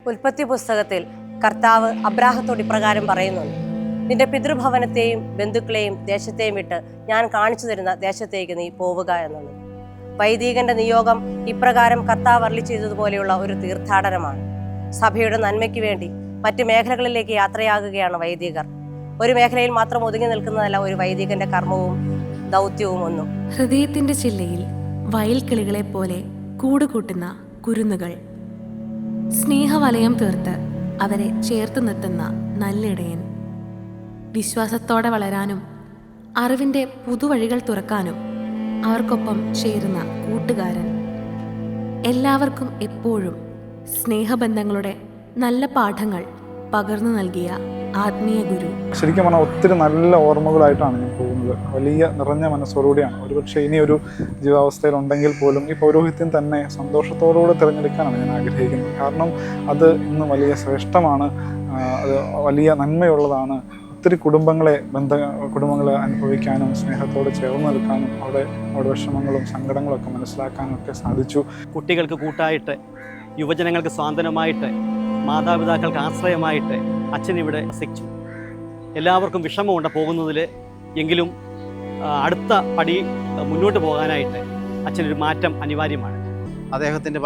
ഉൽപ്പത്തി പുസ്തകത്തിൽ കർത്താവ് അബ്രാഹത്തോട് ഇപ്രകാരം പറയുന്നുണ്ട്: നിന്റെ പിതൃഭവനത്തെയും ബന്ധുക്കളെയും ദേശത്തെയും വിട്ട് ഞാൻ കാണിച്ചു തരുന്ന ദേശത്തേക്ക് നീ പോവുക എന്നുള്ളത്. വൈദികന്റെ നിയോഗം ഇപ്രകാരം കർത്താവ് അരുളി ചെയ്തതുപോലെയുള്ള ഒരു തീർത്ഥാടനമാണ്. സഭയുടെ നന്മയ്ക്ക് വേണ്ടി മറ്റ് മേഖലകളിലേക്ക് യാത്രയാകുകയാണ് വൈദികർ. ഒരു മേഖലയിൽ മാത്രം ഒതുങ്ങി നിൽക്കുന്നതല്ല ഒരു വൈദികന്റെ കർമ്മവും ദൗത്യവും ഒന്നും. ഹൃദയത്തിന്റെ ചില്ലയിൽ വയൽക്കിളികളെ പോലെ കൂടുകൂട്ടുന്ന കുരുന്നുകൾ, സ്നേഹവലയം തീർത്ത് അവരെ ചേർത്ത് നിർത്തുന്ന നല്ലിടയൻ, വിശ്വാസത്തോടെ വളരാനും അറിവിന്റെ പുതുവഴികൾ തുറക്കാനും അവർക്കൊപ്പം ചേരുന്ന കൂട്ടുകാരൻ, എല്ലാവർക്കും എപ്പോഴും സ്നേഹബന്ധങ്ങളുടെ നല്ല പാഠങ്ങൾ പകർന്നു നൽകിയ ആത്മീയ ഗുരു. ശരിക്കും പറഞ്ഞാൽ ഒത്തിരി നല്ല ഓർമ്മകളായിട്ടാണ് ഞാൻ പോകുന്നത്. വലിയ നിറഞ്ഞ മനസ്സോടുകൂടിയാണ്. ഒരുപക്ഷെ ഇനിയൊരു ജീവിതാവസ്ഥയിൽ ഉണ്ടെങ്കിൽ പോലും ഈ പൗരോഹിത്യം തന്നെ സന്തോഷത്തോടുകൂടെ തിരഞ്ഞെടുക്കാനാണ് ഞാൻ ആഗ്രഹിക്കുന്നത്. കാരണം അത് ഇന്ന് വലിയ ശ്രേഷ്ഠമാണ്, അത് വലിയ നന്മയുള്ളതാണ്. ഒത്തിരി കുടുംബങ്ങളെ അനുഭവിക്കാനും സ്നേഹത്തോടെ ചേർന്ന് നിൽക്കാനും അവിടെ വിഷമങ്ങളും സങ്കടങ്ങളും ഒക്കെ മനസ്സിലാക്കാനും ഒക്കെ സാധിച്ചു. കുട്ടികൾക്ക് കൂട്ടായിട്ട്, യുവജനങ്ങൾക്ക് സ്വാതന്ത്ര്യമായിട്ട്, മാതാപിതാക്കൾക്ക് ആശ്രയമായിട്ട് അച്ഛൻ ഇവിടെ വസിച്ചു. എല്ലാവർക്കും വിഷമമുണ്ട് പോകുന്നതിൽ, എങ്കിലും അടുത്ത പടി മുന്നോട്ട് പോകാനായിട്ട് അച്ഛനൊരു മാറ്റം അനിവാര്യമാണ്. അദ്ദേഹത്തിൻ്റെ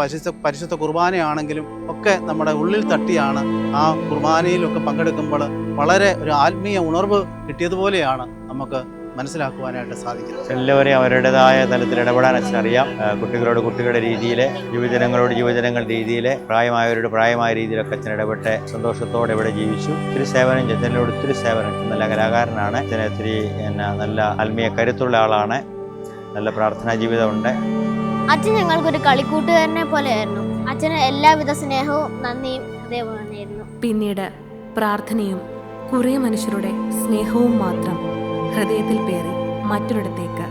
പരിശുദ്ധ കുർബാനയാണെങ്കിലും ഒക്കെ നമ്മുടെ ഉള്ളിൽ തട്ടിയാണ് ആ കുർബാനയിലൊക്കെ പങ്കെടുക്കുമ്പോൾ വളരെ ഒരു ആത്മീയ ഉണർവ് കിട്ടിയതുപോലെയാണ് നമുക്ക് മനസ്സിലാക്കുവാനായിട്ട് സാധിക്കുന്നത്. എല്ലാവരെയും അവരുടേതായ തലത്തിൽ ഇടപെടാൻ അച്ഛനറിയാം. കുട്ടികളോട് കുട്ടികളുടെ രീതിയിൽ, യുവജനങ്ങളോട് യുവജനങ്ങളുടെ രീതിയിൽ, പ്രായമായവരോട് പ്രായമായ രീതിയിലൊക്കെ അച്ഛൻ ഇടപെട്ട് സന്തോഷത്തോടെ ഇവിടെ ജീവിച്ചു. ഒത്തിരി സേവനം അച്ഛനോട് ഒത്തിരി സേവനം. നല്ല കലാകാരനാണ് അച്ഛൻ. ഒത്തിരി നല്ല ആത്മീയ കരുത്തുള്ള ആളാണ്. നല്ല പ്രാർത്ഥനാ ജീവിതമുണ്ട്. അച്ഛൻ ഞങ്ങൾക്കൊരു കളിക്കൂട്ടുകാരനെ പോലെയായിരുന്നു. അച്ഛന് എല്ലാവിധ സ്നേഹവും നന്ദിയും അതേപോലെയായിരുന്നു. പിന്നീട് പ്രാർത്ഥനയും കുറേ മനുഷ്യരുടെ സ്നേഹവും മാത്രം ഹൃദയത്തിൽ പേറി മറ്റൊരിടത്തേക്ക്.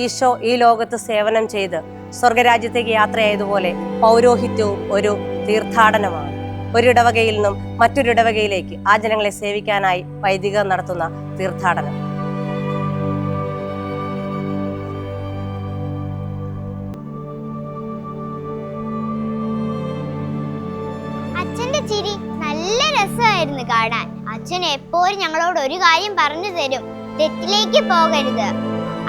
ഈശോ ഈ ലോകത്ത് സേവനം ചെയ്ത് സ്വർഗരാജ്യത്തേക്ക് യാത്രയായതുപോലെ പൗരോഹിത്യവും ഒരു തീർത്ഥാടനമാണ്. ഒരിടവകയിൽ നിന്നും മറ്റൊരിടവകയിലേക്ക് ആ ജനങ്ങളെ സേവിക്കാനായി വൈദികർ നടത്തുന്ന തീർത്ഥാടനം. അച്ഛന്റെ ചിരി നല്ല രസമായിരുന്നു കാണാൻ. അച്ഛൻ എപ്പോഴും ഞങ്ങളോട് ഒരു കാര്യം പറഞ്ഞു തരും: തെറ്റിലേക്ക് പോകരുത്.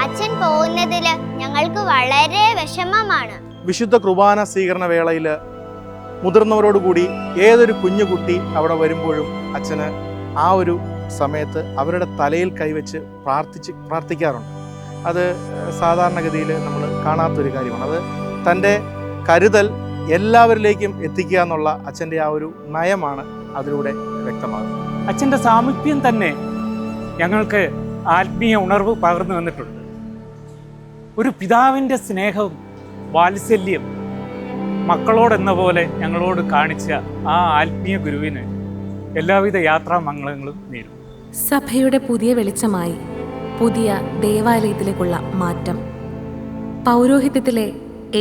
അച്ഛൻ പോകുന്നതില് ഞങ്ങൾക്ക് വളരെ വിഷമമാണ്. വിശുദ്ധ കുർബാന സ്വീകരണ വേളയിൽ മുതിർന്നവരോടുകൂടി ഏതൊരു കുഞ്ഞുകുട്ടി അവിടെ വരുമ്പോഴും അച്ഛന് ആ ഒരു സമയത്ത് അവരുടെ തലയിൽ കൈവച്ച് പ്രാർത്ഥിക്കാറുണ്ട്. അത് സാധാരണഗതിയിൽ നമ്മൾ കാണാത്തൊരു കാര്യമാണ്. അത് തൻ്റെ കരുതൽ എല്ലാവരിലേക്കും എത്തിക്കുക എന്നുള്ള അച്ഛൻ്റെ ആ ഒരു നയമാണ് അതിലൂടെ വ്യക്തമാകുന്നത്. അച്ഛൻ്റെ സാമീപ്യം തന്നെ ഞങ്ങൾക്ക് ആത്മീയ ഉണർവ് പകർന്നു വന്നിട്ടുണ്ട്. ഒരു പിതാവിൻ്റെ സ്നേഹവും വാത്സല്യം മക്കളോടെന്ന പോലെ ഞങ്ങളോട് കാണിച്ച ആ ആത്മീയ ഗുരുവിന് എല്ലാവിധ യാത്രാമംഗളങ്ങളും നേരും. സഭയുടെ പുതിയ വെളിച്ചമായി പുതിയ ദേവാലയത്തിലേക്കുള്ള മാറ്റം, പൗരോഹിത്യത്തിലെ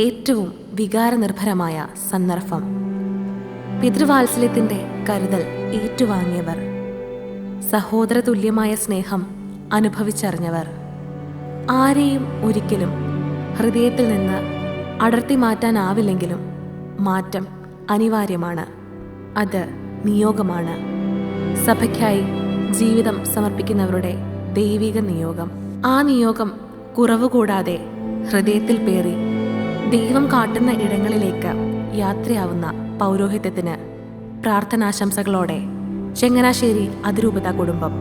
ഏറ്റവും വികാരനിർഭരമായ സന്ദർഭം, പിതൃവാത്സല്യത്തിൻ്റെ കരുതൽ ഏറ്റുവാങ്ങിയവർ, സഹോദര തുല്യമായ സ്നേഹം അനുഭവിച്ചറിഞ്ഞവർ. ആരെയും ഒരിക്കലും ഹൃദയത്തിൽ നിന്ന് അടർത്തി മാറ്റാനാവില്ലെങ്കിലും മാറ്റം അനിവാര്യമാണ്. അത് നിയോഗമാണ്. സഭയ്ക്കായി ജീവിതം സമർപ്പിക്കുന്നവരുടെ ദൈവിക നിയോഗം. ആ നിയോഗം കുറവ് കൂടാതെ ഹൃദയത്തിൽ പേറി ദൈവം കാട്ടുന്ന ഇടങ്ങളിലേക്ക് യാത്രയാവുന്ന പൗരോഹിത്യത്തിന് പ്രാർത്ഥനാശംസകളോടെ ചങ്ങനാശ്ശേരി അതിരൂപത കുടുംബം.